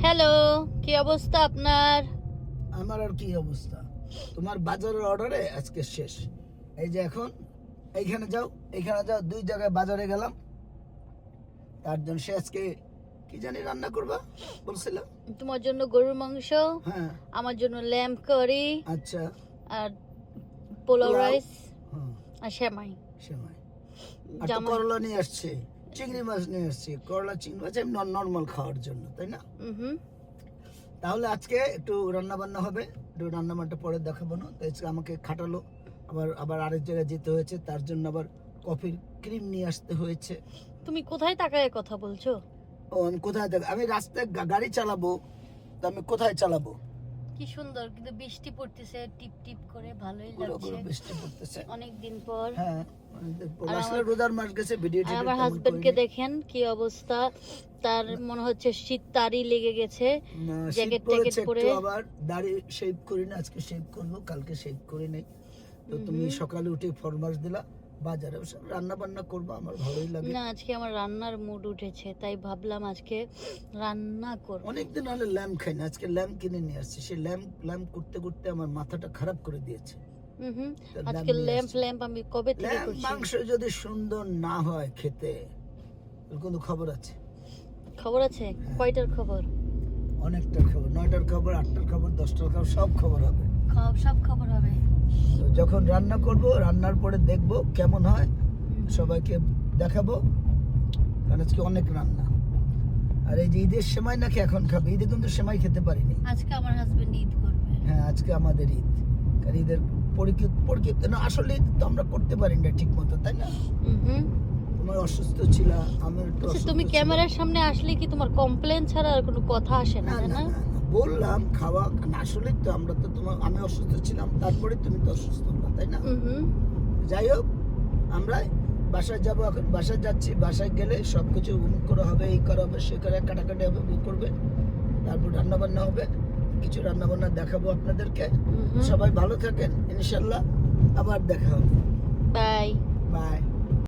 Hello, কি অবস্থা আপনার? আমার আর কি অবস্থা, তোমার বাজারের অর্ডারে আজকে শেষ। এই যে এখন এইখানে যাও, দুই জায়গায় বাজারে গেলাম। তার জন্য সে আজকে কি জানি রান্না করবা বলছিল। তোমার জন্য গরুর মাংস, হ্যাঁ আমার জন্য ল্যাম্ব কারি, আচ্ছা, আর পোলাও পোলাও। রাইস, হ্যাঁ আর সেমাই। সেমাই। আর তো জামা- করলা নিয়ে আসছে, চিংড়ি মাছ নিয়ে আসছে। করলা চিংড়ি মাছ এমনি নর্মাল খাওয়ার জন্য, তাই না? হুম। তাহলে আজকে একটু রান্না বান্না হবে, একটু রান্না বান্নাটা পরে দেখাবো না। তো আজকে আমাকে খাটালো, আবার আরেক জায়গায় যেতে হয়েছে, তার জন্য আবার কফির ক্রিম নিয়ে আসতে হয়েছে। তুমি কোথায় তাকায় কথা বলছো? ও আমি কোথায় আমি রাস্তায় গাড়ি চালাবো, তো আমি কোথায় চালাবো? কি সুন্দর, কিন্তু বৃষ্টি পড়তেছে টিপ টিপ করে, ভালোই গুঁড়ো লাগছে। গুঁড়ো বৃষ্টি পড়তেছে। অনেক দিন পর। হ্যাঁ আর আসলে রোজার মাস গেছে, ভিডিও আর আমার হাজবেন্ডকে দেখেন কি অবস্থা, তার মনে হচ্ছে শীত তারই লেগে গেছে। জ্যাকেট ট্যাকেট পরে আবার দাড়ি শেভ করি না, আজকে শেভ করবো, কালকে শেভ করি নাই। তো তুমি সকালে উঠে ফরমাস দিলা বাজারে রান্না বান্না করবো, আমার ভালোই লাগে। না, আজকে আমার রান্নার মুড উঠেছে, তাই ভাবলাম আজকে রান্না করব। অনেকদিন হলে ল্যাম্প খাই না, আজকে ল্যাম্প কিনে নিয়ে আসছি। সে ল্যাম্প করতে করতে আমার মাথাটা খারাপ করে দিয়েছে। আজকে ল্যাম্প আমি কবে থেকে করছি। মাংস যদি সুন্দর না হয় খেতে, এর কোনো খবর আছে? খবর আছে? কয়টার খবর? অনেকটা খবর, 9টার খবর, 8টার খবর, 10টার খবর, সব খবর হবে। সব খবর হবে। তো যখন রান্না করব, রান্নার পরে দেখব কেমন হয়, সবাইকে দেখাবো। কারণ আজকে অনেক রান্না। আর এই যে ঈদের সময় নাকি এখন খাবে, ঈদে কিন্তু সময় খেতে পারিনি। আজকে আমার হাজবেন্ড ঈদ করবে। হ্যাঁ আজকে আমাদের ঈদ। কারণ ঈদের পরিকল্পিত না, আসলে ঈদ তো আমরা করতে পারি না ঠিক মতো, তাই না? তোমার অসুস্থ ছিল, আমি একটু অসুস্থ তুমি ছিলাম। ক্যামেরার সামনে আসলে কি তোমার কমপ্লেন ছাড়া আর কোনো কথা আসে না, না না না? না, বললাম খাওয়া, আসলে তো আমরা তো আমি অসুস্থ ছিলাম, তারপরে তুমি তো অসুস্থ হলো, তাই না? যাই হোক, আমরা বাসায় যাবো, এখন বাসায় যাচ্ছি। বাসায় গেলে সবকিছু করা হবে, এই করা হবে, সে করে কাটাকাটি হবে, ও করবে, তারপর রান্না বান্না হবে, কিছু রান্না বান্না দেখাবো আপনাদেরকে। সবাই ভালো থাকেন, ইনশাল্লাহ আবার দেখা হবে। Bye bye.